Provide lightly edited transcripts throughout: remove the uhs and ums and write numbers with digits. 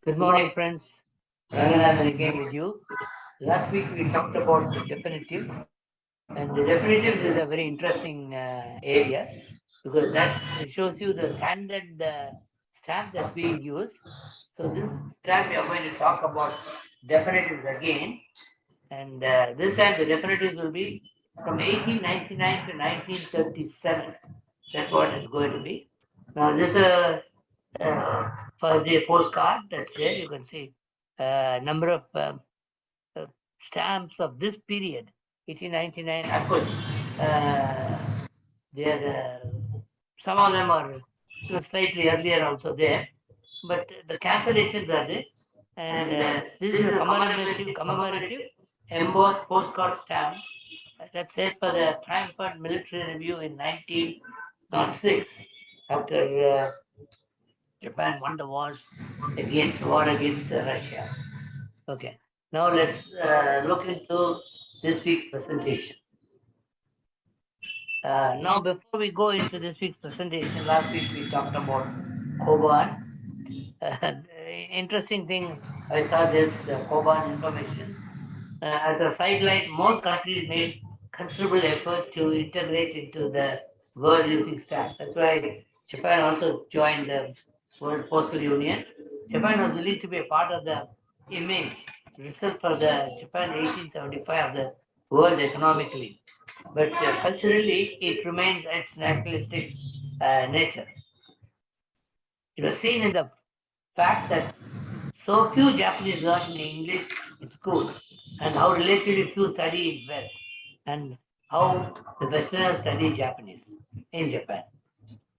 Good morning, friends. Ranganathan again with you. Last week we talked about the definitives, and the definitives is a very interesting area because that shows you the standard stamp that's being used. So this time we are going to talk about definitives again, and this time the definitives will be from 1899 to 1937. That's what it's going to be. Now this first day postcard that's there. You can see number of uh, stamps of this period, 1899. Of course, there some of them are slightly earlier also there, but the cancellations are there. And this is a commemorative embossed postcard stamp that says for the triumphant military review in 1906 after Japan won the war against Russia. Okay, now let's look into this week's presentation. Now, before we go into this week's presentation, last week we talked about Koban. Interesting thing, I saw this Koban information. As a sideline, most countries made considerable effort to integrate into the world using stamps. That's why Japan also joined the World Postal Union. Japan was willing to be a part of the image result for the Japan 1875 of the World Economic League. But culturally, it remains its nationalistic nature. It was seen in the fact that so few Japanese learn English in school, and how relatively few study in West, and how the Westerners study Japanese in Japan.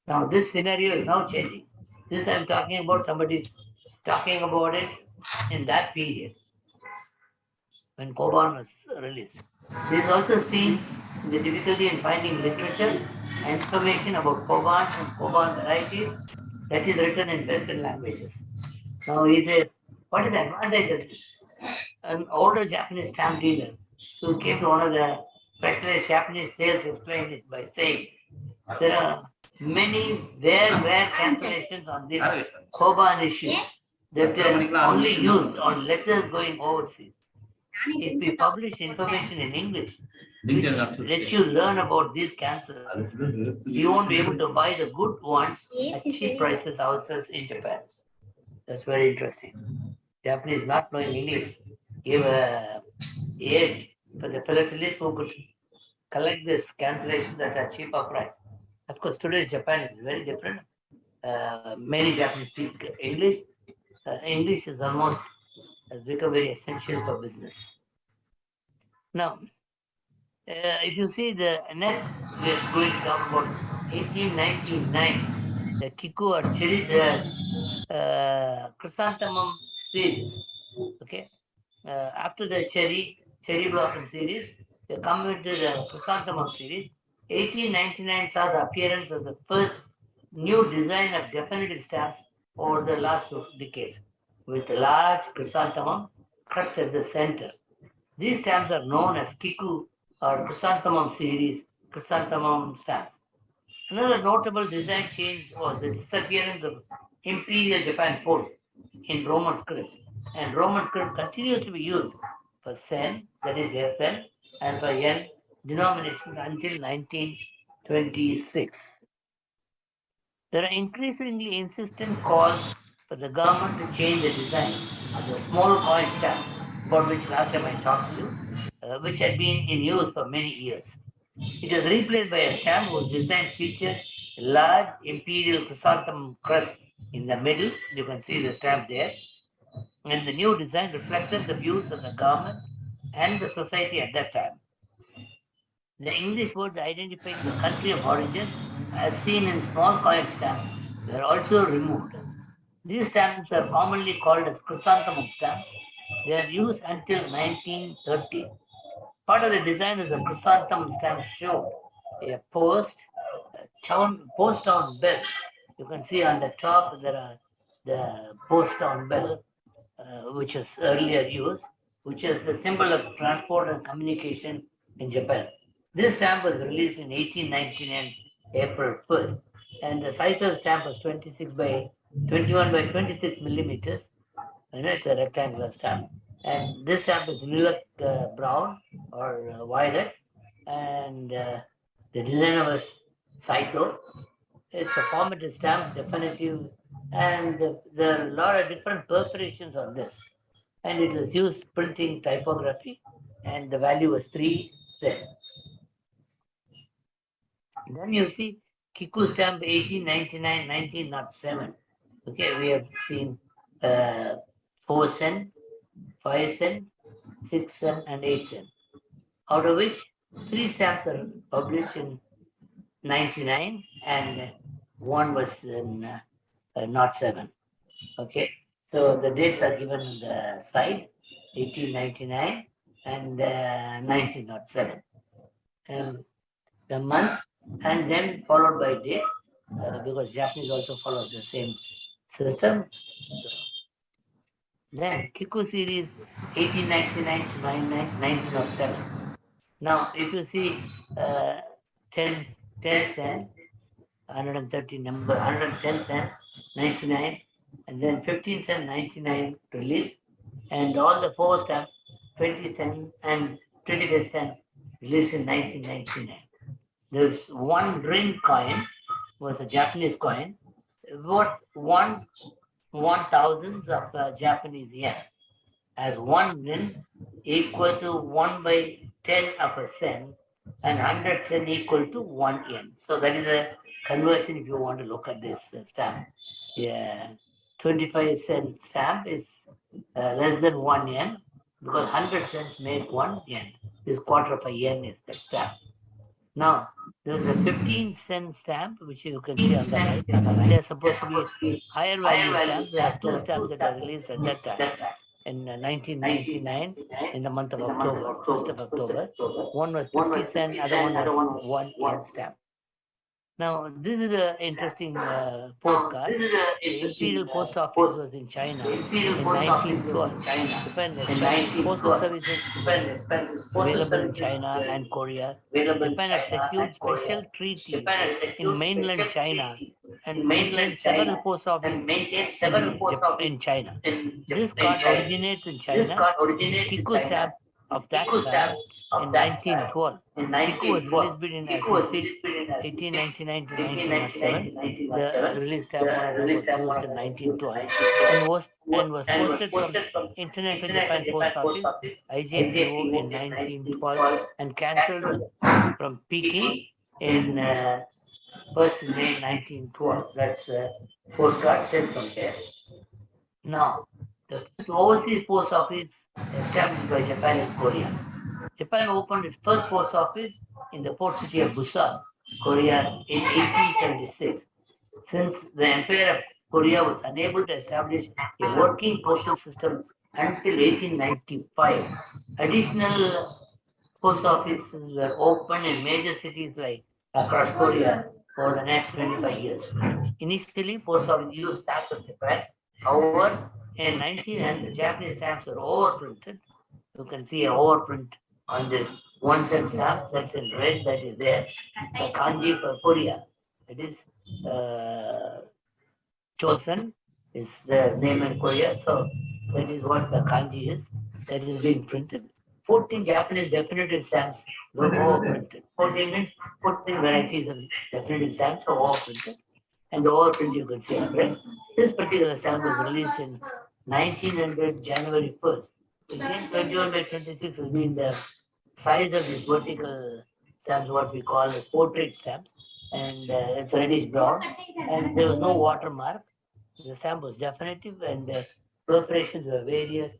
Now, this scenario is now changing. This I'm talking about, somebody's talking about it in that period when Koban was released. This is also seen in the difficulty in finding literature and information about Koban and Koban varieties that is written in Western languages. Now, what is the advantage of this? An older Japanese stamp dealer who came to one of the specialized Japanese sales explained it by saying there are many rare cancellations on this Koban issue that are only used on letters going overseas. If we publish information in English, which lets you learn about these cancers, we won't be able to buy the good ones at cheap prices ourselves in Japan. That's very interesting. Japanese not knowing English gave a age for the philatelists who could collect this cancellations at a cheaper price. Of course, today's Japan is very different. Many Japanese speak English. English is almost has become very essential for business. Now, if you see the next, we're going to talk about 1899, the Kiku or cherry chrysanthemum series. Okay, after the cherry blossom series, they come into the chrysanthemum series. 1899 saw the appearance of the first new design of definitive stamps over the last 2 decades, with a large chrysanthemum crest at the center. These stamps are known as Kiku or chrysanthemum series chrysanthemum stamps. Another notable design change was the disappearance of Imperial Japan Post in Roman script, and Roman script continues to be used for sen, that is FN, and for yen denominations until 1926. There are increasingly insistent calls for the government to change the design of the small coin stamps, about which last time I talked to you, which had been in use for many years. It was replaced by a stamp whose design featured a large imperial chrysanthemum crest in the middle. You can see the stamp there. And the new design reflected the views of the government and the society at that time. The English words identifying the country of origin, as seen in small coin stamps, were also removed. These stamps are commonly called as chrysanthemum stamps. They are used until 1930. Part of the design of the chrysanthemum stamp showed a post town bell. You can see on the top there are the post town bell, which was earlier used, which is the symbol of transport and communication in Japan. This stamp was released in 1899, April 1st, and the size of the stamp was 21 by 26 millimeters. it's a rectangular stamp. And this stamp is lilac brown or violet, and the designer was Saito. It's a formatted stamp, definitive, and there are a lot of different perforations on this. And it was used printing typography, and the value was 3 cents. Then you see Kiku stamp 1899, 1907. Okay, we have seen 4 cent, 5 cent, 6 cent, and 8 cent. Out of which 3 stamps are published in 99, and one was in 07. Okay, so the dates are given on the side, 1899 and 1907. And the month, and then followed by date, because Japanese also follows the same system. Then Kiku series 1899 to 1907. Now, if you see 10 cent, 130 number, 110 cent, 99, and then 15 cent, 99 release, and all the 4 stamps, 20 cent and 25 cent released in 1999. There's one rin coin, was a Japanese coin, worth 1,000 of Japanese yen, as 1 rin equal to 1 by 10 of a cent, and 100 cent equal to 1 yen. So that is a conversion if you want to look at this stamp. Yeah, 25 cent stamp is less than 1 yen, because 100 cents make 1 yen. This quarter of a yen is the stamp. Now, there's a 15 cent stamp, which you can see on the right. They're supposed to be higher value stamps. There are 2 stamps that are released at that time in 1999 in the month of October, 1st of October. One was 50 cent, other one was 1 yen stamp. Now, this is an interesting postcard. The Imperial Post Office was in China in 1912. Japan expanded postal services available in China and Korea. Japan had secured special treaties in mainland China and maintained several post offices in China. This card originates in China. Kiku stamp of that time in 1912. Kiku was released between, as you see, 1899 to 1907. The release stamp, one of them was used in 1912 and was posted from International Japan Post Office, IJPO, in 1912 and cancelled from Peking in 1st May 1912. That's a postcard sent from there. Now, the first overseas post office established by Japan and Korea. Japan opened its first post office in the port city of Busan, Korea, in 1876. Since the Empire of Korea was unable to establish a working postal system until 1895, additional post offices were opened in major cities like across Korea for the next 25 years. Initially, post office used stamps of Japan. However, in 1900, Japanese stamps were overprinted. You can see an overprint on this 1 cent stamp that's in red, that is there. The kanji for Korea, that is chosen, is the name in Korea. So that is what the kanji is. That is being printed. 14 Japanese definitive stamps were overprinted. 14 means 14 varieties of definitive stamps were overprinted. And the overprint you can see on red. This particular stamp was released in 1900, January 1st. Again, 21 by 26 has been the size of this vertical stamps, what we call as portrait stamps, and it's reddish brown, and there was no watermark. The stamp was definitive, and the perforations were various.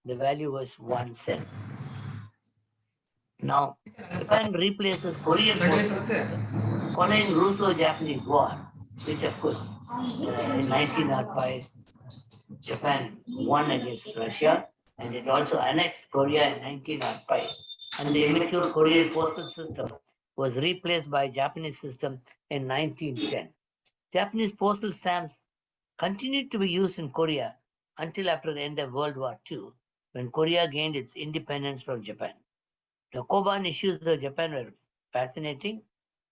The value was 1 cent. Now, Japan replaces Korean postal system following Russo-Japanese War, which of course in 1905 Japan won against Russia, and it also annexed Korea in 1905. And the immature Korean postal system was replaced by Japanese system in 1910. Japanese postal stamps continued to be used in Korea until after the end of World War II, when Korea gained its independence from Japan. The Koban issues of Japan were fascinating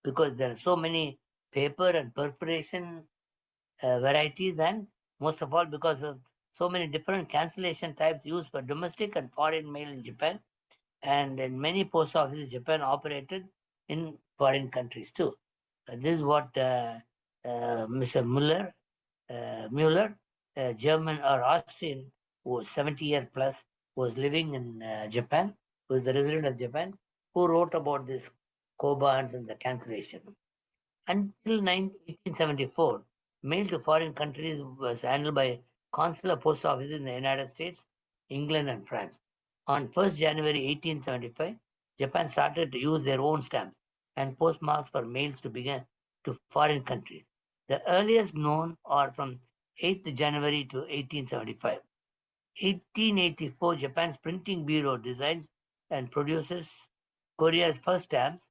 because there are so many paper and perforation varieties and most of all because of so many different cancellation types used for domestic and foreign mail in Japan. And in many post offices, Japan operated in foreign countries too. This is what Mr. Mueller, German or Austrian, who was 70-year plus, was living in Japan, who is the resident of Japan, who wrote about this Kobans and the cancellation. Until 1874, mail to foreign countries was handled by consular post offices in the United States, England, and France. On 1st January 1875, Japan started to use their own stamps and postmarks for mails to begin to foreign countries. The earliest known are from 8th January to 1875. 1884, Japan's printing bureau designs and produces Korea's first stamps,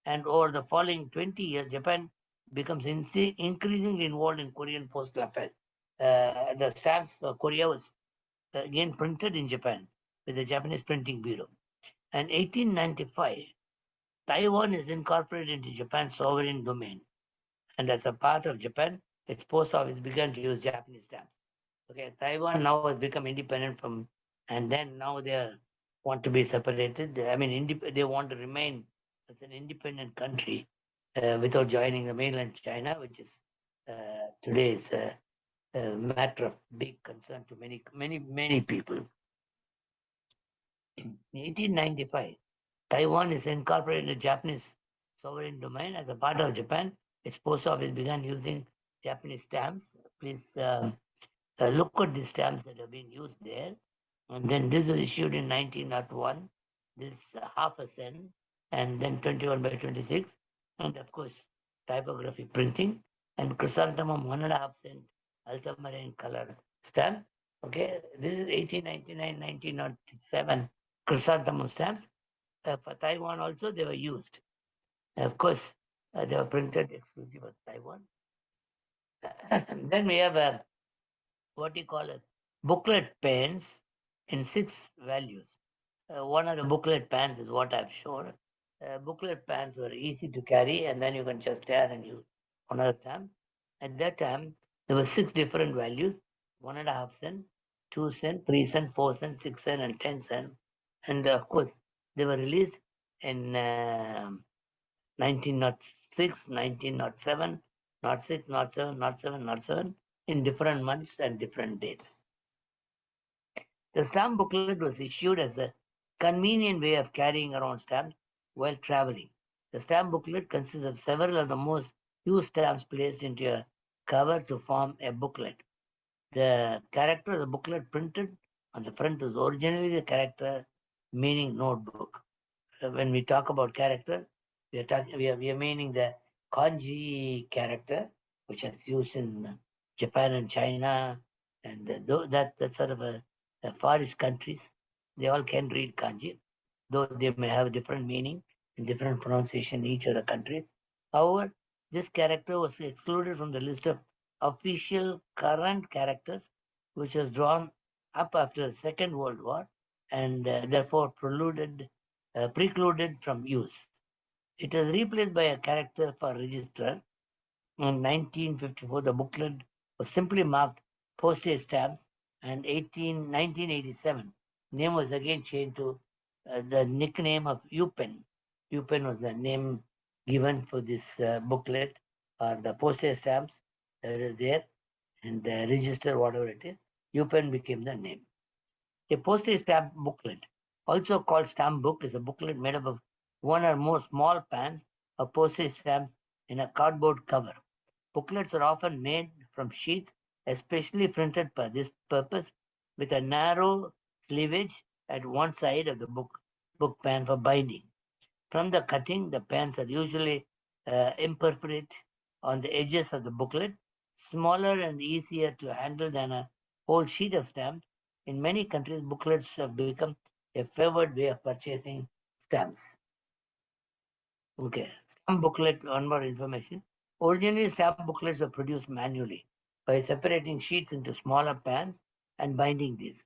and over the following 20 years, Japan becomes increasingly involved in Korean postal affairs. The stamps for Korea was again printed in Japan with the Japanese Printing Bureau. And 1895, Taiwan is incorporated into Japan's sovereign domain. And as a part of Japan, its post office began to use Japanese stamps. Okay, Taiwan now has become independent from, and then now they want to be separated. I mean, they want to remain as an independent country without joining the mainland China, which is today is a matter of big concern to many people. In 1895, Taiwan is incorporated into Japanese sovereign domain as a part of Japan. Its post office began using Japanese stamps. Please look at the stamps that have been used there. And then this was issued in 1901. This half a cent, and then 21 by 26. And of course, typography printing and chrysanthemum 1.5 cent ultramarine color stamp. Okay, this is 1899, 1907 chrysanthemum stamps. For Taiwan also, they were used. Of course, they were printed exclusively for Taiwan. Then we have what you call as booklet pens in 6 values. One of the booklet pens is what I've shown. Booklet pens were easy to carry, and then you can just tear and use another time. At that time, there were 6 different values: 1.5 cent, 2 cent, 3 cent, 4 cent, 6 cent, and 10 cent. And of course, they were released in 1906, 1907, 06, 07, 07, 07 in different months and different dates. The stamp booklet was issued as a convenient way of carrying around stamps while traveling. The stamp booklet consists of several of the most used stamps placed into a cover to form a booklet. The character of the booklet printed on the front was originally the character meaning notebook. When we talk about character, we are meaning the kanji character, which is used in Japan and China, and that sort of a Far East countries. They all can read kanji, though they may have different meaning and different pronunciation in each of the countries. However, this character was excluded from the list of official current characters, which was drawn up after the Second World War and therefore precluded from use. It was replaced by a character for register. In 1954, the booklet was simply marked postage stamps, and 1987, name was again changed to the nickname of UPen. UPen was the name given for this booklet or the postage stamps that is there, and the register, whatever it is, UPen became the name. A postage stamp booklet, also called stamp book, is a booklet made up of one or more small pans of postage stamps in a cardboard cover. Booklets are often made from sheets especially printed for this purpose, with a narrow cleavage at one side of the book pan for binding. From the cutting, the pans are usually imperforate on the edges of the booklet, smaller and easier to handle than a whole sheet of stamps. In many countries, booklets have become a favored way of purchasing stamps. Okay, stamp booklet, one more information. Originally, stamp booklets were produced manually by separating sheets into smaller pans and binding these.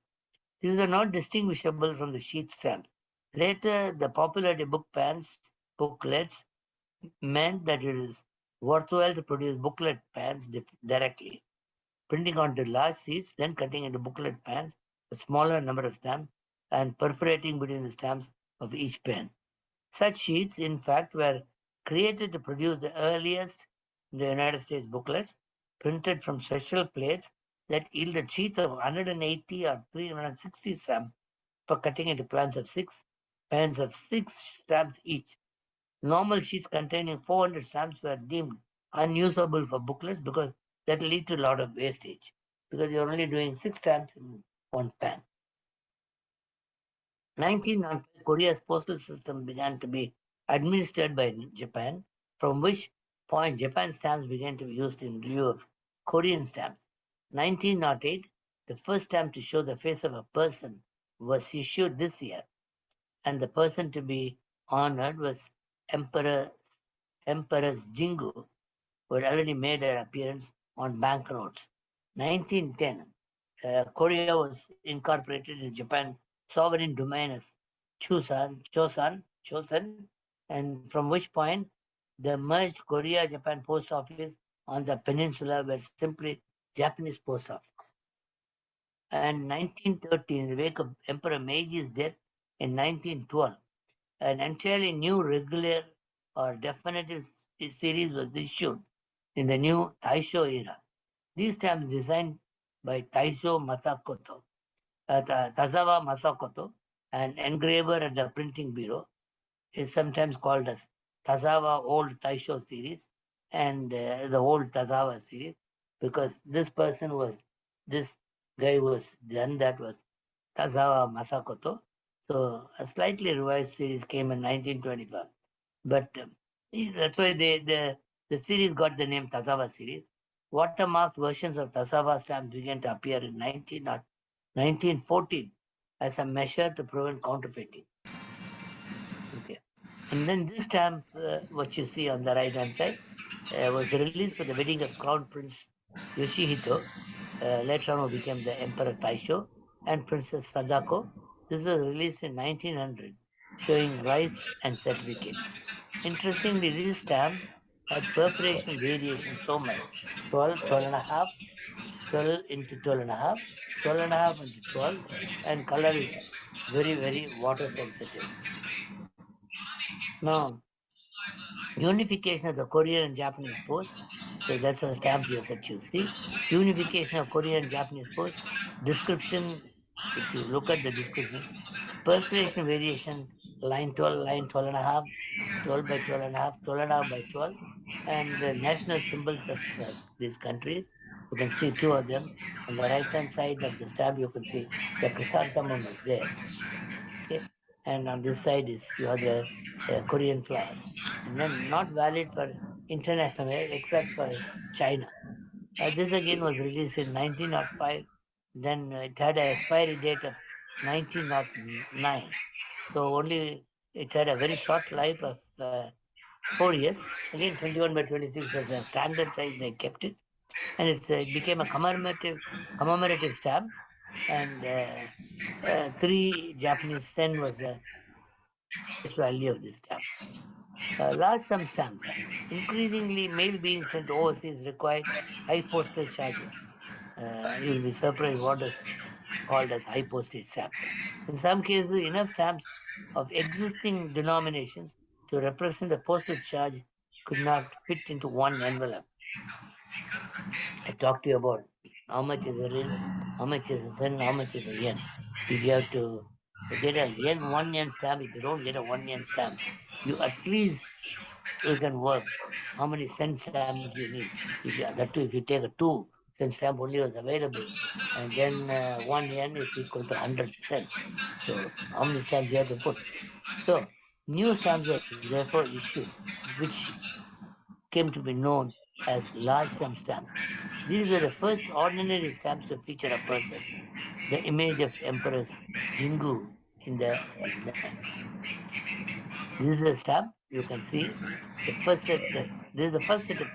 These are not distinguishable from the sheet stamps. Later, the popularity of book pans, booklets, meant that it is worthwhile to produce booklet pans directly. printing onto large sheets, then cutting into booklet pans, a smaller number of stamps, and perforating between the stamps of each pen. Such sheets, in fact, were created to produce the earliest in the United States booklets, printed from special plates that yielded sheets of 180 or 360 stamps for cutting into pans of six stamps each. Normal sheets containing 400 stamps were deemed unusable for booklets because that lead to a lot of wastage because you're only doing 6 stamps in one pan. 1905, Korea's postal system began to be administered by Japan, from which point Japan stamps began to be used in lieu of Korean stamps. 1908, the first stamp to show the face of a person was issued this year, and the person to be honored was Emperor Empress Jingu, who had already made her appearance on banknotes. 1910, Korea was incorporated in Japan sovereign domain as Chosun, and from which point the merged Korea-Japan post office on the peninsula were simply Japanese post office. And 1913, in the wake of Emperor Meiji's death in 1912, an entirely new regular or definitive series was issued in the new Taisho era. These stamps, designed by Tazawa Masakoto, an engraver at the printing bureau, is sometimes called as Tazawa Old Taisho series and the Old Tazawa series, because this guy was done that was Tazawa Masakoto. So a slightly revised series came in 1925. But that's why the series got the name Tazawa series. Watermarked versions of Tazawa stamps began to appear in 1914 as a measure to prevent counterfeiting. Okay. And then this stamp, what you see on the right-hand side, was released for the wedding of Crown Prince Yoshihito. Later on, who became the Emperor Taisho, and Princess Sadako. This was released in 1900, showing rice and certificates. Interestingly, this stamp had perforation variation so much 12, 12 and a half, 12 into 12 and a half, 12 and a half into 12, and color is very, very water sensitive. Now, unification of the Korean and Japanese post. So that's a stamp here that you see. Unification of Korean and Japanese post. Description, if you look at the description, perforation variation, line 12, line 12 and a half, 12 by 12 and a half, 12 and a half by 12, and the national symbols of these countries. You can see two of them. On the right-hand side of the stamp, you can see the chrysanthemum is there. Okay, and on this side is you have the Korean flowers, and then not valid for international except for China. This again was released in 1905. Then it had an expiry date of 1909. So only it had a very short life of 4 years. Again, 21 by 26 was a standard size. They kept it, and it became a commemorative stamp. And 3 Japanese sen was the face value of this stamp. Large sum stamps. Increasingly, mail being sent overseas required high postal charges. You'll be surprised what is called as high postage stamp. In some cases, enough stamps of existing denominations to represent the postage charge could not fit into one envelope. I talked to you about how much is a rin, how much is a sen, how much is a yen. If you have to get a yen, 1 yen stamp, if you don't get a 1 yen stamp, you at least you can work how many cent stamps you need. If you, that too, if you take a 2 cent stamp only was available, and then 1 yen is equal to 100 cents. So how many stamps you have to put? So new stamps were therefore issued, which came to be known as large stamps. These were the first ordinary stamps to feature a person, the image of Empress Jingu in the design. This is the stamp. You can see the first set. This is the first set of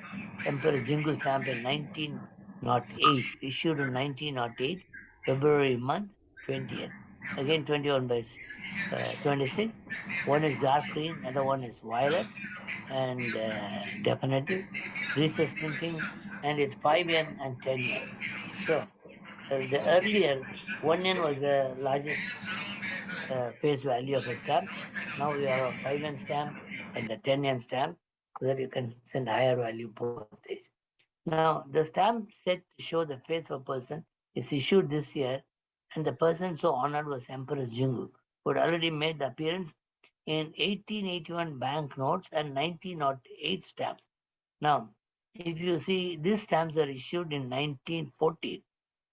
Emperor Jingu stamp in 1908, issued in 1908, February month, 20th. Again, 21 by 26. One is dark green, another one is violet, and definitive recess printing, and it's 5 yen and 10 yen. So the earlier 1 yen was the largest face value of a stamp. Now we are a 5 yen stamp and a 10 yen stamp so that you can send higher value postage. Now, the stamp set to show the face of a person is issued this year, and the person so honored was Empress Jingu, who had already made the appearance in 1881 banknotes and 1908 stamps. Now, if you see, these stamps are issued in 1914.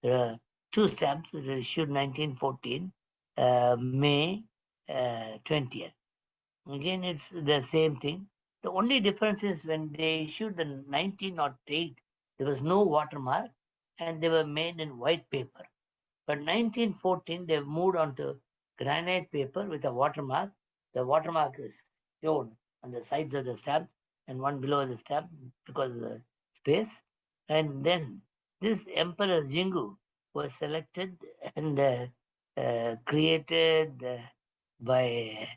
There are two stamps that are issued 1914, May 20th. Again, it's the same thing. The only difference is when they issued the 1908, there was no watermark and they were made in white paper. But 1914, they've moved on to granite paper with a watermark. The watermark is shown on the sides of the stamp and one below the stamp because of the space. And then this Emperor Jingu was selected and created by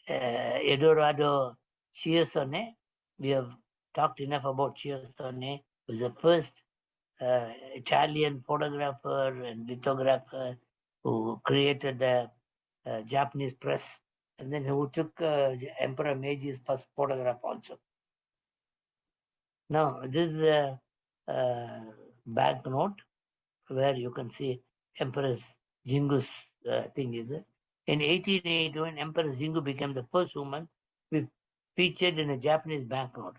Eduardo Chiosone. We have talked enough about Chiosone, who was the first Italian photographer and lithographer who created the Japanese press, and then who took Emperor Meiji's first photograph also. Now, this is a banknote where you can see Empress Jingu's thing is it. In 1881, Empress Jingu became the first woman featured in a Japanese banknote.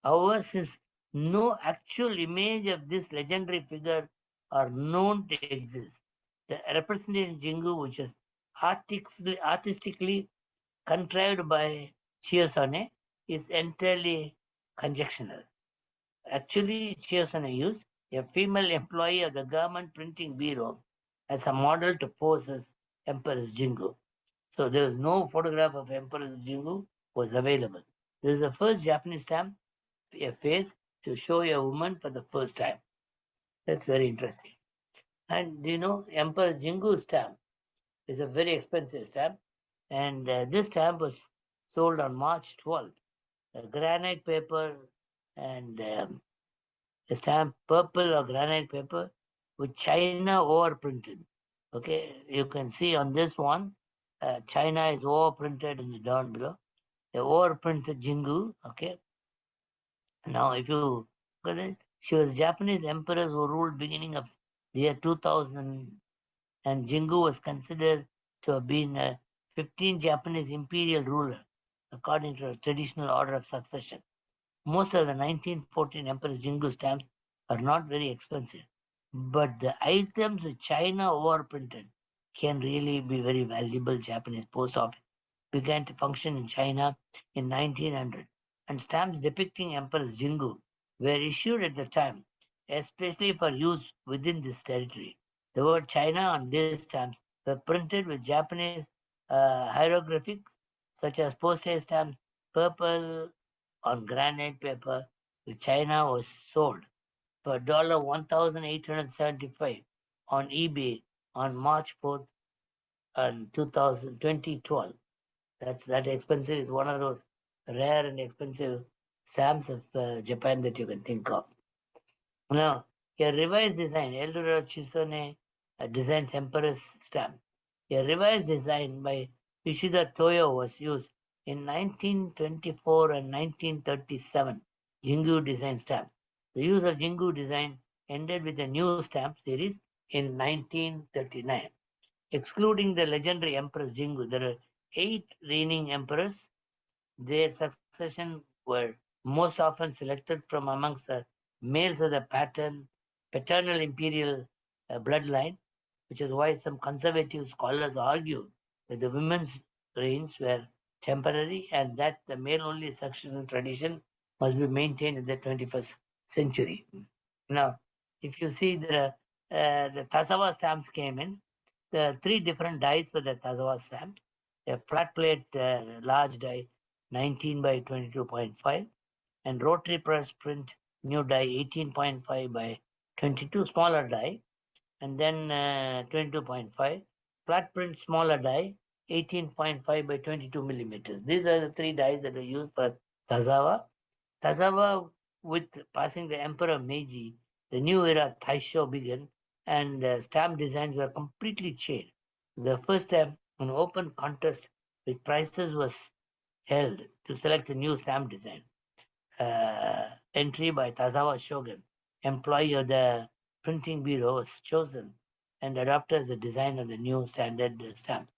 However, since no actual image of this legendary figure are known to exist, the representation Jingu, which is artistically contrived by Chiosone, is entirely conjectural. Actually, Chiosone used a female employee of the government printing bureau as a model to pose as Empress Jingu. So there was no photograph of Empress Jingu was available. This is the first Japanese stamp, a face to show a woman for the first time. That's very interesting. And you know, Emperor Jingu stamp is a very expensive stamp, and this stamp was sold on March 12th. A granite paper and a stamp purple or granite paper with China overprinted. Okay, you can see on this one, China is overprinted in the down below. The overprinted Jingu. Okay, now if you look at it, she was Japanese emperor who ruled beginning of the year 2000, and Jingu was considered to have been a 15th Japanese imperial ruler according to a traditional order of succession. Most of the 1914 Emperor Jingu stamps are not very expensive, but the items with China overprinted can really be very valuable. Japanese post office began to function in China in 1900, and stamps depicting Emperor Jingu were issued at the time, especially for use within this territory. The word China on these stamps were printed with Japanese hieroglyphics, such as postage stamps, purple on granite paper, with China was sold for $1,875 on eBay on March 4th, 2012. That expensive is one of those rare and expensive stamps of Japan that you can think of. Now, a revised design, Eldorado Chisone designs Empress stamp. A revised design by Yoshida Toyo was used in 1924 and 1937 Jingu design stamps. The use of Jingu design ended with a new stamp series in 1939. Excluding the legendary Empress Jingu, there are 8 reigning emperors. Their succession were most often selected from amongst the males of the paternal imperial bloodline, which is why some conservative scholars argue that the women's reigns were temporary and that the male-only succession tradition must be maintained in the 21st century. Now, if you see the TAZAWA stamps came in, there are 3 different dies for the TAZAWA stamp. A flat plate large die 19 by 22.5 and rotary press print new die 18.5 by 22 smaller die, and then 22.5 flat print smaller die 18.5 by 22 millimeters. These are the 3 dies that are used for Tazawa. Tazawa, with passing the Emperor Meiji, the new era Taisho began, and stamp designs were completely changed. The first time an open contest with prizes was held to select a new stamp design. Entry by Tazawa Shogun, employee of the printing bureau, was chosen and adopted as the design of the new standard stamp.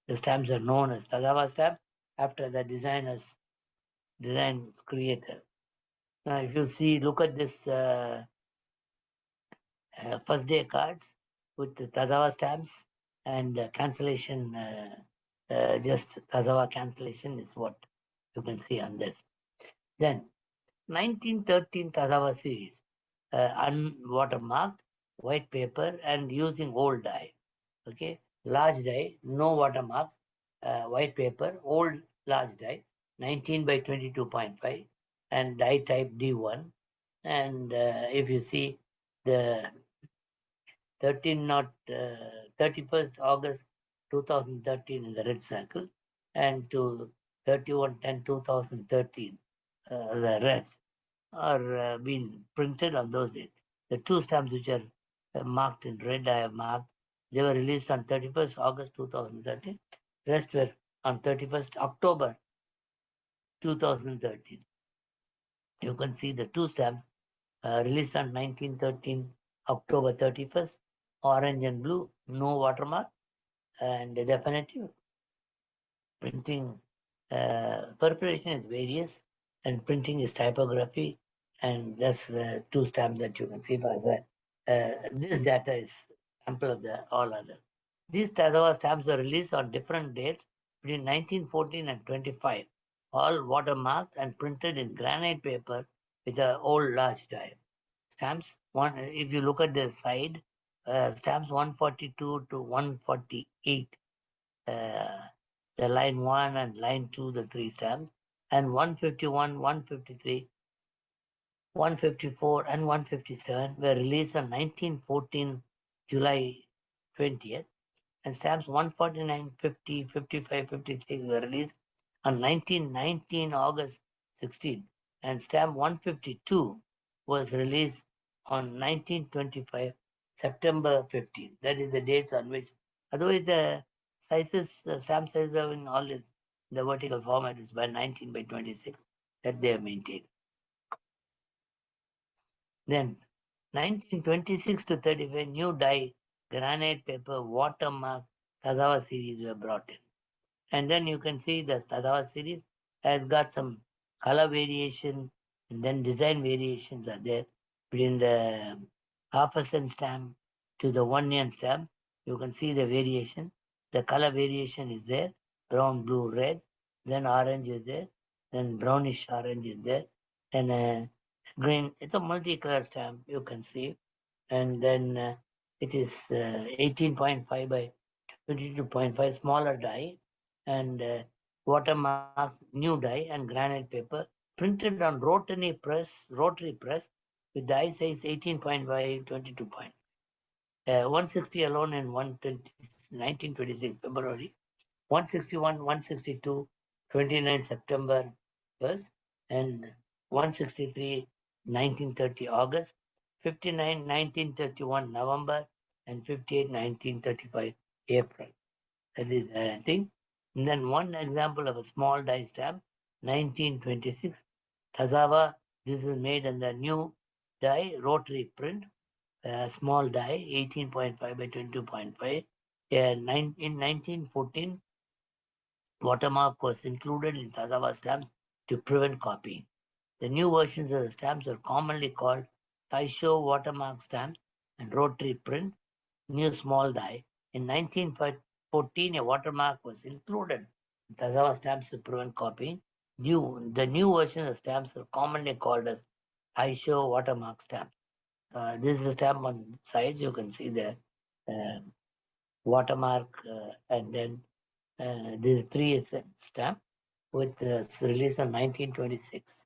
The stamps are known as Tazawa stamp after the designer's design creator. Now, if you see, look at this first day cards with the Tazawa stamps and cancellation, just Tazawa cancellation is what you can see on this. Then 1913 Tazawa series, unwatermarked, white paper and using old dye. Okay, large die, no watermarks, white paper, old large die, 19 by 22.5, and die type D1. And if you see the 31st August 2013 in the red circle, and to 31/10/2013, the reds are being printed on those dates. The two stamps which are marked in red, I have marked, they were released on 31st August 2013. Rest were on 31st October 2013. You can see the two stamps released on 1913 October 31st, orange and blue, no watermark, and definitive. Printing perforation is various, and printing is typography, and that's the two stamps that you can see for that. This data is sample of the all other. These Tazawa stamps were released on different dates between 1914 and 25, all watermarked and printed in granite paper with an old large die. Stamps one, if you look at the side, stamps 142 to 148, the line 1 and line 2, the three stamps, and 151, 153, 154, and 157 were released on 1914 July 20th, and stamps 149, 50, 55, 56 were released on 1919 August 16, and stamp 152 was released on 1925 September 15. That is the dates on which, otherwise the sizes, the stamp sizes are in all is the vertical format is by 19 by 26 that they have maintained. Then 1926 to 35 new die granite paper watermark Tazawa series were brought in. And then you can see the Tazawa series has got some color variation and then design variations are there between the half a cent stamp to the 1 yen stamp. You can see the variation. The color variation is there, brown, blue, red, then orange is there, then brownish orange is there, then green. It's a multicolor stamp, you can see. And then it is 18.5 by 22.5 smaller die and watermark new die and granite paper printed on rotary press with die size 18.5 22. 160 alone in 1926 February, 161, 162, 29 September 1st, and 163, 1930 August, 59, 1931 November, and 58, 1935 April. That is the thing. And then one example of a small die stamp, 1926, Tazawa. This is made in the new die rotary print, small die, 18.5 by 22.5. In 1914, watermark was included in Tazawa stamps to prevent copying. The new versions of the stamps are commonly called Taisho watermark stamps and rotary print, new small die. In 1914, a watermark was included in Tazawa stamps to prevent copying. The new versions of stamps are commonly called as Taisho watermark stamps. This is a stamp on sides. You can see the uh, watermark and then this 3 stamp with released on 1926.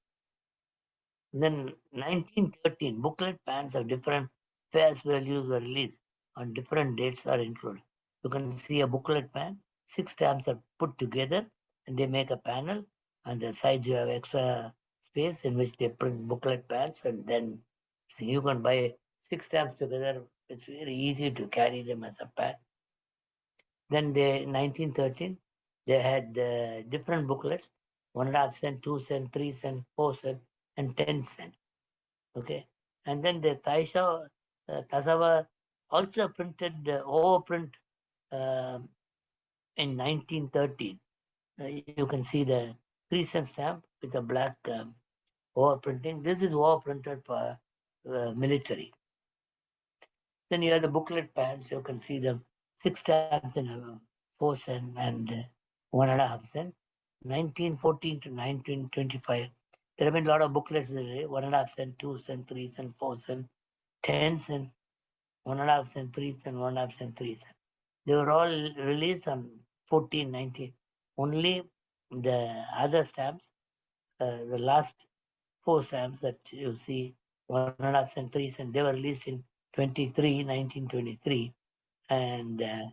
Then 1913, booklet pans of different face values were released on different dates are included. You can see a booklet pan, 6 stamps are put together and they make a panel. On the sides you have extra space in which they print booklet pans and then see, you can buy 6 stamps together It's very easy to carry them as a pack. Then they, in 1913, they had different booklets, 1.5 cent, 2 cent, 3 cent, 4 cent, and 10 cent. Okay, and then the Tazawa also printed overprint uh, in 1913. You can see the 3 cent stamp with a black overprinting. This is overprinted for military. Then you have the booklet pads. You can see the 6 stamps in 4 cent and 1.5 cent. 1914 to 1925. There have been a lot of booklets, 1.5 cent, 2 cent, 3 cent, 4 cent, 10 cent, 1.5 cent, 3 cent, 1.5 cent, 3 cent. They were all released on 14, 19. Only the other stamps, the last 4 stamps that you see, 1.5 cent, 3 cent, they were released in 1923, and the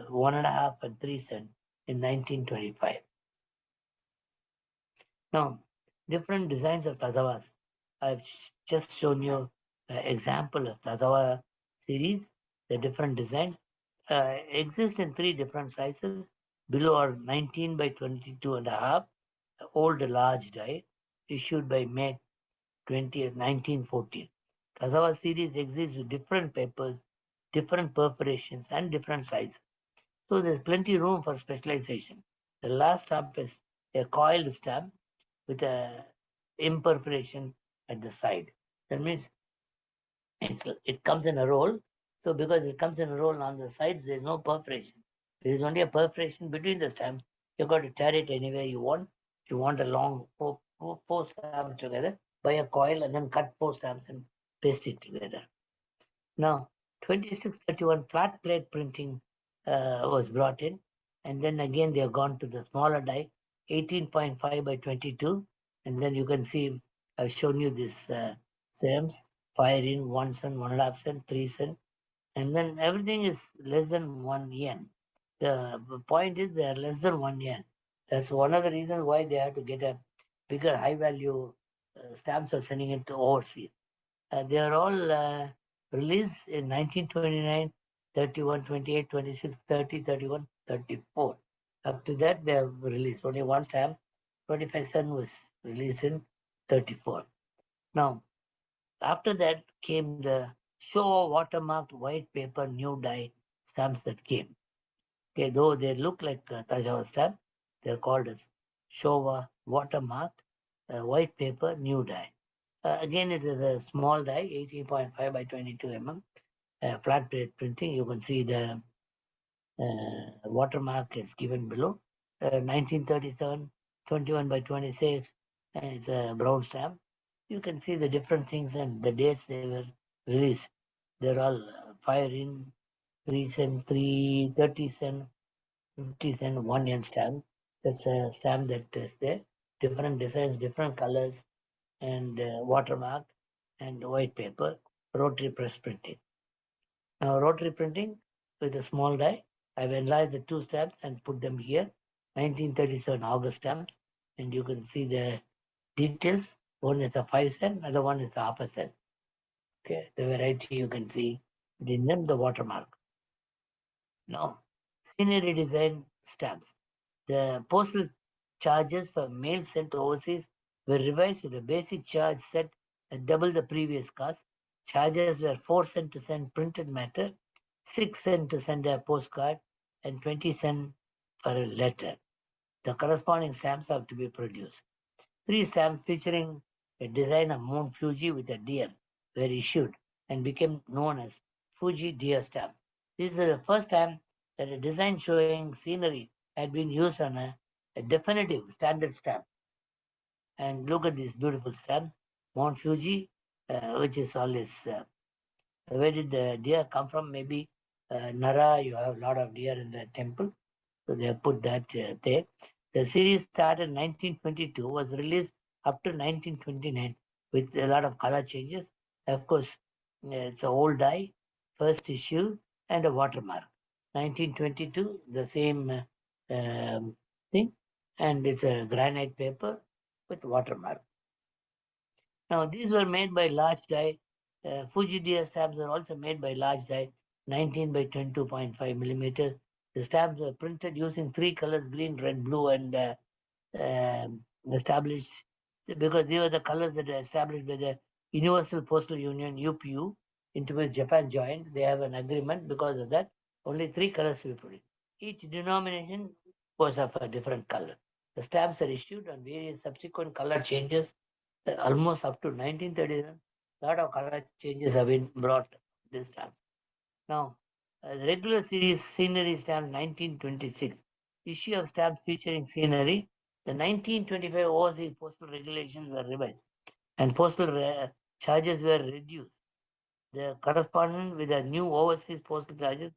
1.5 and 3 cent in 1925. Now, different designs of tazawas. I've just shown you an example of tazawa series. The different designs exist in 3 different sizes. Below are 19 by 22.5, old large die, issued by May 20th, 1914. Tazawa series exists with different papers, different perforations, and different sizes. So there's plenty room for specialization. The last stamp is a coiled stamp with a imperforation at the side. That means it comes in a roll. So because it comes in a roll on the sides, there's no perforation. There is only a perforation between the stamps. You've got to tear it anywhere you want. If you want a long four stamps together, buy a coil and then cut 4 stamps and paste it together. Now, 2631 flat plate printing was brought in, and then again they have gone to the smaller die, 18.5 by 22, and then you can see I've shown you this stamps, fire in 1 cent, 1.5 cent, 3 cent, and then everything is less than 1 yen. The point is they are less than 1 yen. That's one of the reasons why they have to get a bigger high value stamps or sending it to overseas. They are all released in 1929, 31, 28, 26, 30, 31, 34. Up to that, they have released only one stamp. 25 cent was released in 34. Now, after that came the Showa watermarked white paper new die stamps that came. Okay, though they look like Tazawa stamp, they're called as Showa watermarked white paper new die. Again, it is a small die, 18.5 by 22 flat plate printing. You can see the watermark is given below. 1937, 21 by 26, and it's a brown stamp. You can see the different things and the dates they were released. They're all fire in, 3 cent, 30 cent, 50 cent, 1 yen stamp. That's a stamp that is there. Different designs, different colors, and watermark and white paper, rotary press printing. Now, rotary printing with a small die, I've enlarged the 2 stamps and put them here, 1937 August stamps, and you can see the details. One is a 5 cent, other one is a half a cent. Okay, the variety you can see in them, the watermark. Now, scenery design stamps. The postal charges for mail sent overseas were revised with a basic charge set at double the previous cost. Charges were 4 cents to send printed matter, 6 cents to send a postcard, and 20 cents for a letter. The corresponding stamps have to be produced. 3 stamps featuring a design of Mount Fuji with a deer were issued and became known as Fuji deer stamps. This is the first time that a design showing scenery had been used on a definitive standard stamp. And look at these beautiful stamps. Mount Fuji, which is always, where did the deer come from? Maybe Nara, you have a lot of deer in the temple. So they have put that there. The series started in 1922, was released up to 1929 with a lot of color changes. Of course, it's an old die, first issue, and a watermark. 1922, the same thing, and it's a granite paper with watermark. Now, these were made by large die Fuji deer stamps are also made by large die, 19 by 22.5 millimeters. The stamps were printed using three colors: green, red, blue, and established because they were the colors that were established by the Universal Postal Union (UPU), into which Japan joined. They have an agreement. Because of that, only three colors will be produced. Each denomination was of a different color. The stamps are issued on various subsequent color changes, almost up to 1937. A lot of color changes have been brought this stamp. Now, the regular series scenery stamp 1926, issue of stamps featuring scenery. The 1925 overseas postal regulations were revised and postal charges were reduced. The correspondent with the new overseas postal charges,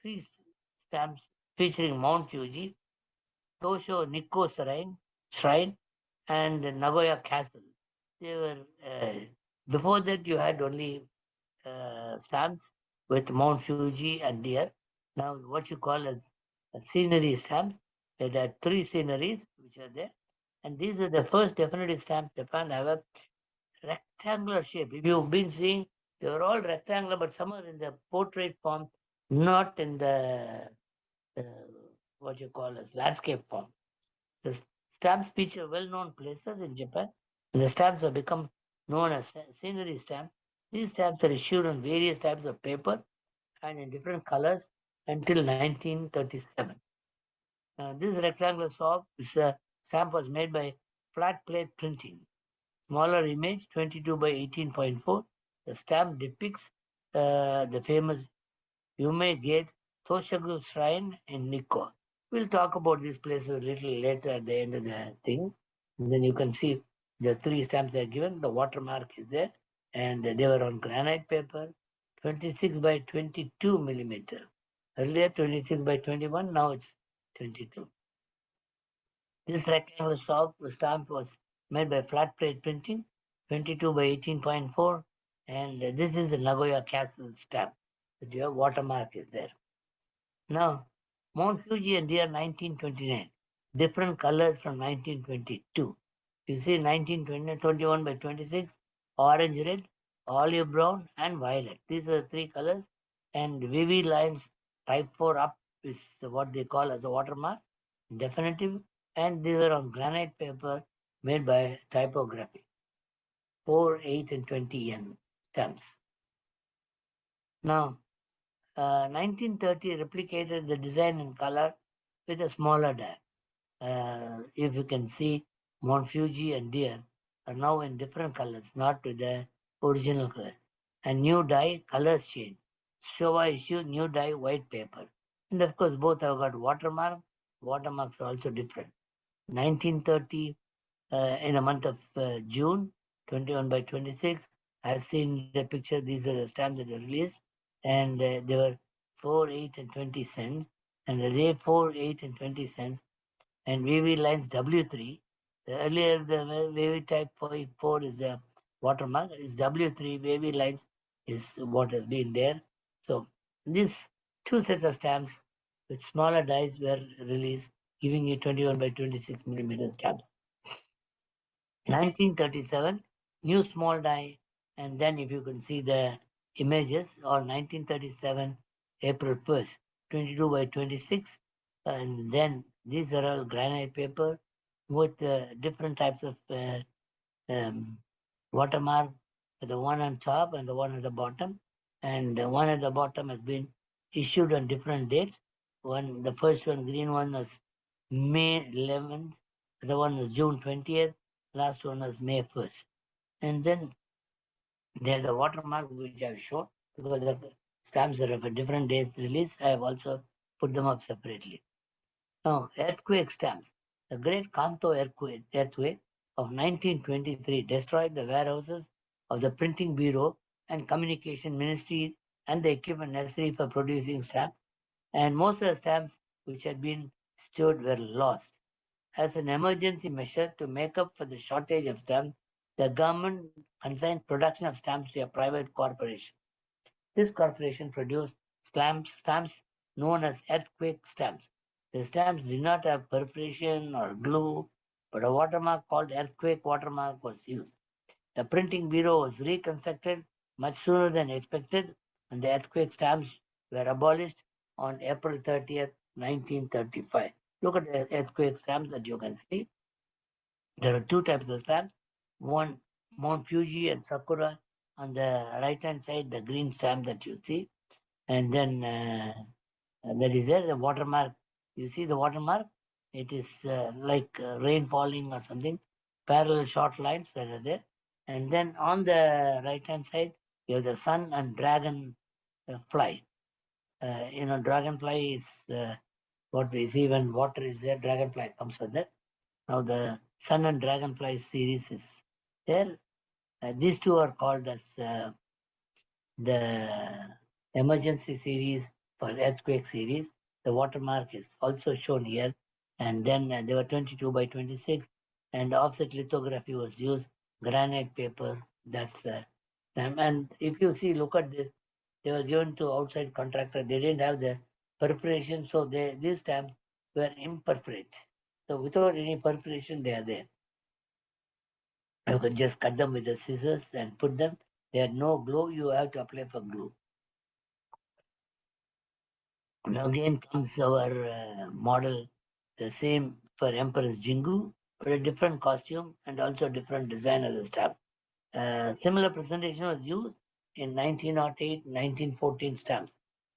three stamps featuring Mount Fuji, Tosho Nikko Shrine, and Nagoya Castle. They were before that you had only stamps with Mount Fuji and deer. Now, what you call as scenery stamps, it had three sceneries which are there, and these are the first definitive stamps Japan have a rectangular shape. If you've been seeing, they were all rectangular, but some are in the portrait form, not in the uh, what you call as landscape form. The stamps feature well-known places in Japan, and the stamps have become known as scenery stamps. These stamps are issued on various types of paper and in different colors until 1937. This rectangular stamp was made by flat plate printing. Smaller image, 22 by 18.4. The stamp depicts the famous Yume Gate, Toshagu Shrine in Nikko. We'll talk about these places a little later at the end of the thing. And then you can see the three stamps they are given. The watermark is there, and they were on granite paper, 26 by 22 millimeter. Earlier 26 by 21, now it's 22. This rectangular stamp was made by flat plate printing, 22 by 18.4, and this is the Nagoya Castle stamp. Your watermark is there. Now, Mount Fuji and deer 1929, different colors from 1922. You see 1921 by 26, orange red, olive brown, and violet. These are the three colors. And VV lines type 4 up is what they call as a watermark, definitive. And these are on granite paper made by typography. 4, 8, and 20 N stamps. Now, 1930 replicated the design in color with a smaller die. If you can see, Mount Fuji and deer are now in different colors, not with the original color. And new die, colors change. Showa issue, new die, white paper. And of course, both have got watermark. Watermarks are also different. 1930, in the month of June, 21 by 26, I've seen the picture. These are the stamps that were released, and they were 4, 8, and 20 cents. And the day 4, 8, and 20 cents, and wavy lines W3. The earlier the wavy type 4 is a watermark, is W3 wavy lines is what has been there. So these two sets of stamps with smaller dies were released, giving you 21 by 26 millimeter stamps. 1937, new small die, and then if you can see the images, or 1937, April 1st, 22 by 26, and then these are all granite paper with different types of um, watermark, the one on top and the one at the bottom, and the one at the bottom has been issued on different dates. The first one, green one, was May 11th, the one was June 20th, last one was May 1st. And then there's the watermark which I've shown because the stamps are of a different days release. I have also put them up separately. Now, earthquake stamps. The Great Kanto earthquake of 1923 destroyed the warehouses of the Printing Bureau and Communication Ministry and the equipment necessary for producing stamps, and most of the stamps which had been stored were lost. As an emergency measure to make up for the shortage of stamps, the government consigned production of stamps to a private corporation. This corporation produced stamps known as earthquake stamps. The stamps did not have perforation or glue, but a watermark called earthquake watermark was used. The printing bureau was reconstructed much sooner than expected, and the earthquake stamps were abolished on April 30th, 1935. Look at the earthquake stamps that you can see. There are two types of stamps, one Mount Fuji and Sakura on the right hand side, the green stamp that you see, and then that is there, the watermark. You see the watermark? It is like rain falling or something, parallel short lines that are there. And then on the right hand side, you have the sun and dragon fly. Dragonfly is what we see when water is there, dragonfly comes with that. Now the sun and dragonfly series is there. These two are called as the emergency series for earthquake series. The watermark is also shown here. And then they were 22 by 26, and offset lithography was used, granite paper. That's and if you see, look at this, they were given to outside contractor. They didn't have the perforation, so these stamps were imperforate. So without any perforation, they are there. You could just cut them with the scissors and put them. They had no glue. You have to apply for glue. Now again comes our model, the same for Empress Jingu, but a different costume and also different design of the stamp. Similar presentation was used in 1908, 1914 stamps.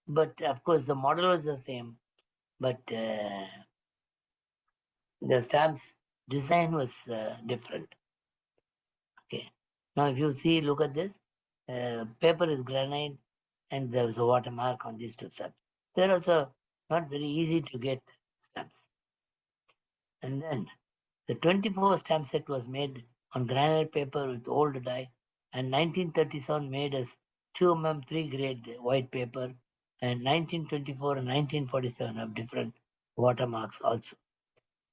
But of course, the model was the same, but the stamp's design was different. Okay. Now, if you see, look at this. Paper is granite, and there was a watermark on these two stamps. They're also not very easy to get stamps. And then the 24 stamp set was made on granite paper with old dye, and 1937 made as 2 3 grade white paper, and 1924 and 1947 have different watermarks also.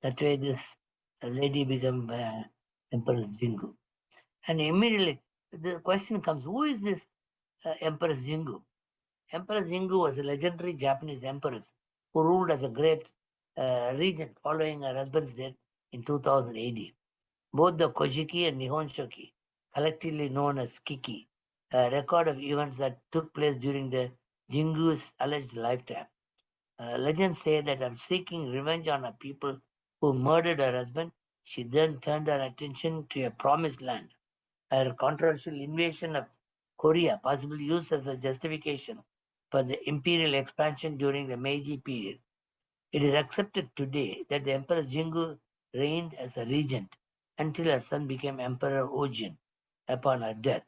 That way, this lady became Emperor Jingu. And immediately the question comes, who is this Empress Jingu? Empress Jingu was a legendary Japanese empress who ruled as a great regent following her husband's death in 2000 AD. Both the Kojiki and Nihon Shoki, collectively known as Kiki, a record of events that took place during the Jingu's alleged lifetime. Legends say that after seeking revenge on her people who murdered her husband, she then turned her attention to a promised land. Her controversial invasion of Korea, possibly used as a justification for the imperial expansion during the Meiji period. It is accepted today that the Emperor Jingu reigned as a regent until her son became Emperor Ojin upon her death.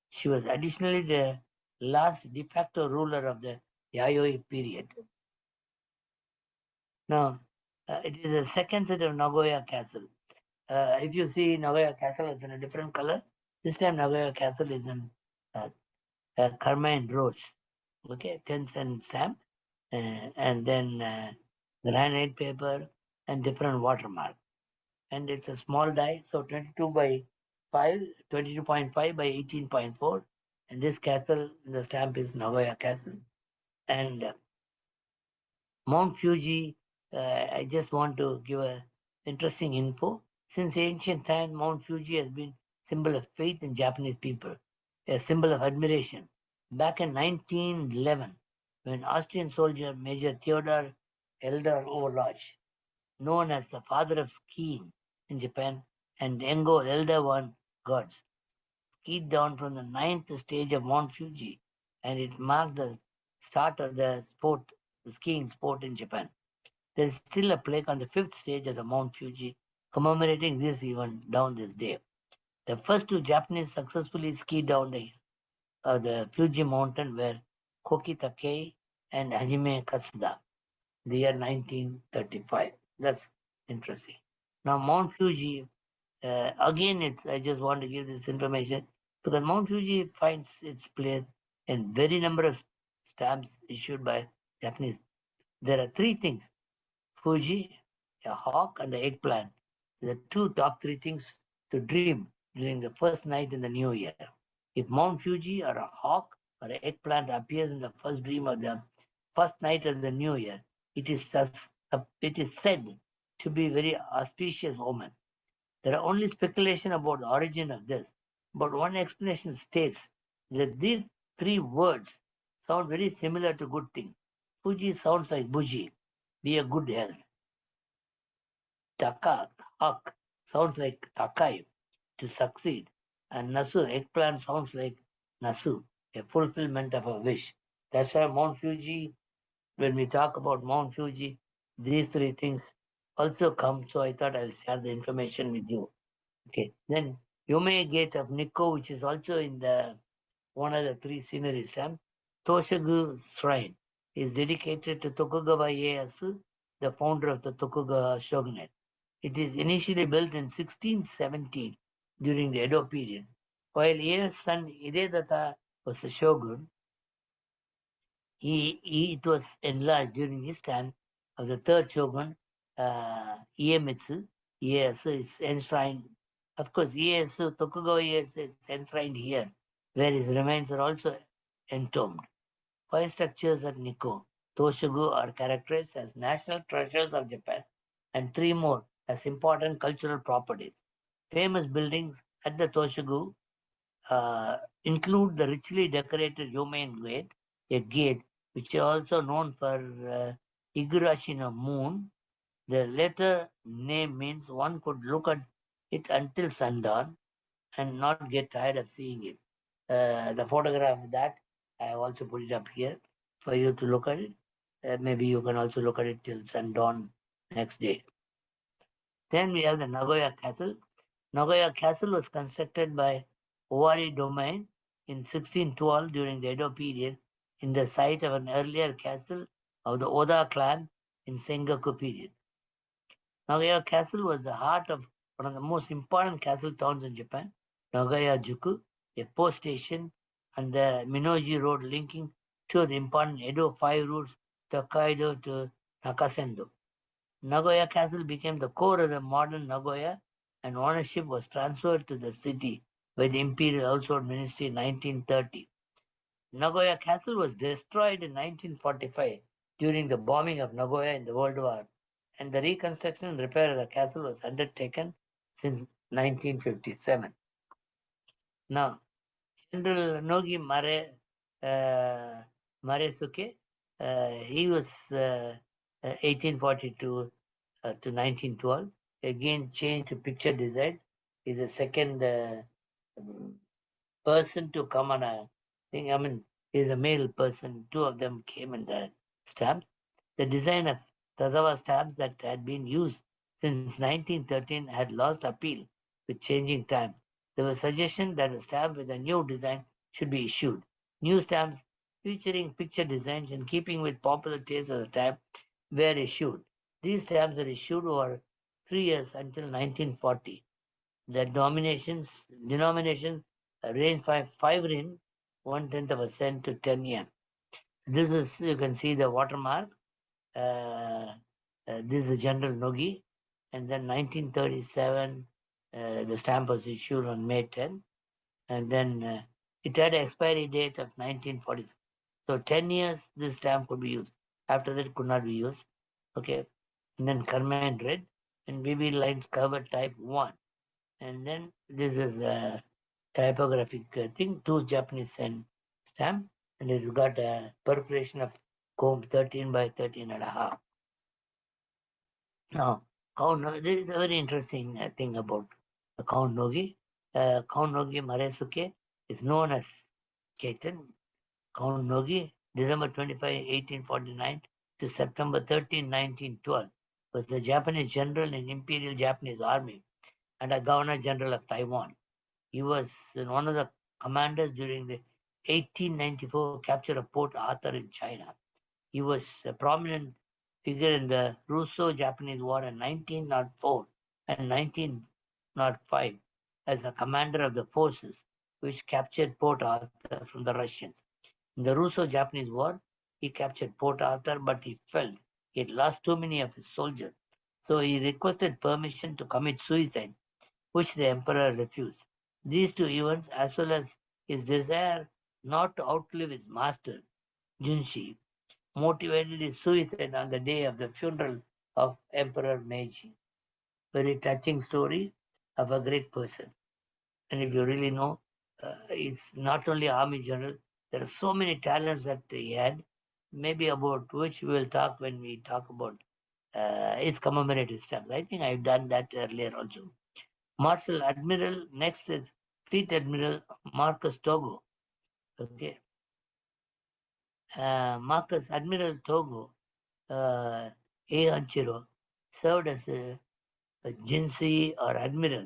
She was additionally the last de facto ruler of the Yayoi period. Now, it is the second set of Nagoya Castle. If you see Nagoya Castle is in a different color, this time Nagoya Castle is in carmine rose. Okay, 10-cent stamp, and then granite paper and different watermark. And it's a small die, so 22 by 5, 22.5 by 18.4. And this castle, the stamp is Nagoya Castle. And Mount Fuji, I just want to give a interesting info. Since ancient times, Mount Fuji has been symbol of faith in Japanese people, a symbol of admiration. Back in 1911, when Austrian soldier Major Theodor Elder Overlodge, known as the father of skiing in Japan, and Engo Elder One gods, skied down from the ninth stage of Mount Fuji, and it marked the start of the sport, the skiing sport in Japan. There is still a plaque on the fifth stage of the Mount Fuji commemorating this event down this day. The first two Japanese successfully skied down the Fuji mountain were Koki Takei and Hajime Kasuda, the year 1935. That's interesting. Now, Mount Fuji, again, I just want to give this information because Mount Fuji finds its place in very number of stamps issued by Japanese. There are three things: Fuji, a hawk, and the eggplant. The two top three things to dream during the first night in the new year. If Mount Fuji or a hawk or an eggplant appears in the first dream of the first night of the new year, it is said to be very auspicious omen. There are only speculation about the origin of this, but one explanation states These three words sound very similar to good thing. Fuji sounds like buji, be a good health. Taka, hak, sounds like takai, to succeed. And nasu, eggplant, sounds like nasu, a fulfillment of a wish. That's why Mount Fuji, when we talk about Mount Fuji, these three things also come. So I thought I'll share the information with you. Okay. Then Yome Gate of Nikko, which is also in the one of the three scenery stamps. Toshogu Shrine is dedicated to Tokugawa Ieyasu, the founder of the Tokugawa shogunate. It is initially built in 1617 during the Edo period. While Ieyasu's son Hidetada was a shogun, it was enlarged during his time of the third shogun, Iemitsu. Ieyasu is enshrined. Of course, Ieyasu, Tokugawa Ieyasu is enshrined here, where his remains are also entombed. Five structures at Nikko, Toshogu, are characterized as national treasures of Japan, and three more as important cultural properties. Famous buildings at the Toshogu include the richly decorated Yomain Gate, a gate which is also known for Igurashi no Moon. The latter name means one could look at it until sundown and not get tired of seeing it. The photograph of that, I have also put it up here for you to look at it. Maybe you can also look at it till sundown next day. Then we have the Nagoya Castle. Nagoya Castle was constructed by Owari domain in 1612 during the Edo period in the site of an earlier castle of the Oda clan in Sengoku period. Nagoya Castle was the heart of one of the most important castle towns in Japan, Nagoya-juku, a post station on the Minoji Road linking two of the important Edo 5 routes, Tokaido to Nakasendo. Nagoya Castle became the core of the modern Nagoya, and ownership was transferred to the city by the Imperial Household Ministry in 1930. Nagoya Castle was destroyed in 1945 during the bombing of Nagoya in the World War, and the reconstruction and repair of the castle was undertaken since 1957. Now, General Nogi Maresuke, he was 1842 to 1912. Again, changed to picture design. He's the second person to come on a thing. I mean, he's a male person. Two of them came in the stamps. The design of TAZAWA stamps that had been used since 1913 had lost appeal with changing time. There was suggestion that a stamp with a new design should be issued. New stamps featuring picture designs in keeping with popular taste at the time were issued. These stamps were issued over 3 years until 1940. The denominations range from 5 rin, 1/10 of a cent, to 10 yen. This is, you can see the watermark. This is General Nogi. And then 1937, the stamp was issued on May 10. And then it had an expiry date of 1940. So 10 years, this stamp could be used. After that, it could not be used. Okay. And then Carmine Red and BB Lines cover type 1. And then this is a typographic thing, 2 Japanese cent stamp. And it's got a perforation of comb 13 by 13 and a half. Now, Count Nogi, this is a very interesting thing about Count Nogi. Count Nogi Maresuke is known as Keiten. Count Nogi, December 25, 1849 to September 13, 1912, was the Japanese general in Imperial Japanese Army and a Governor General of Taiwan. He was one of the commanders during the 1894 capture of Port Arthur in China. He was a prominent figure in the Russo-Japanese War in 1904 and 1905 as the commander of the forces which captured Port Arthur from the Russians. In the Russo-Japanese War, he captured Port Arthur, but he felt he had lost too many of his soldiers. So he requested permission to commit suicide, which the emperor refused. These two events, as well as his desire not to outlive his master, Junshi, motivated his suicide on the day of the funeral of Emperor Meiji. Very touching story of a great person. And if you really know, It's not only army general. There are so many talents that he had, maybe about which we will talk when we talk about its commemorative stamps. I think I've done that earlier also. Marshal Admiral, next is Fleet Admiral Marcus Togo. Okay, Marcus Admiral Togo uh, A. Hanchiro served as a Jinsei or admiral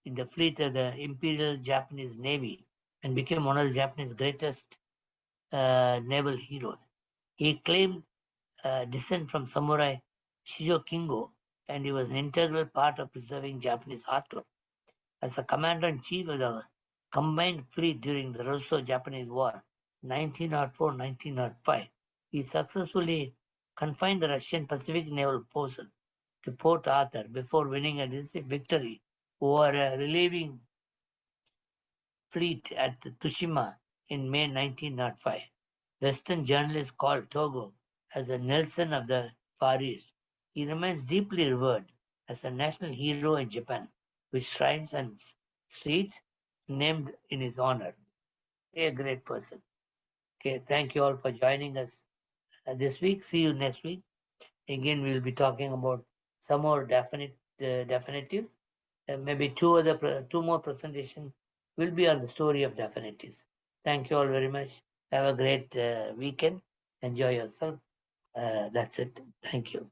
in the fleet of the Imperial Japanese Navy and became one of the Japanese greatest naval heroes. He claimed descent from samurai Shijo Kingo, and he was an integral part of preserving Japanese heartland. As a commander-in-chief of the combined fleet during the Russo-Japanese War, 1904-1905, he successfully confined the Russian Pacific naval forces to Port Arthur before winning a decisive victory over a relieving fleet at Tsushima in May 1905. Western journalists called Togo as the Nelson of the Far East. He remains deeply revered as a national hero in Japan, with shrines and streets named in his honor. A great person. Okay, thank you all for joining us this week. See you next week. Again, we'll be talking about some more definitive. Maybe two more presentation will be on the story of definitives. Thank you all very much. Have a great weekend. Enjoy yourself. That's it. Thank you.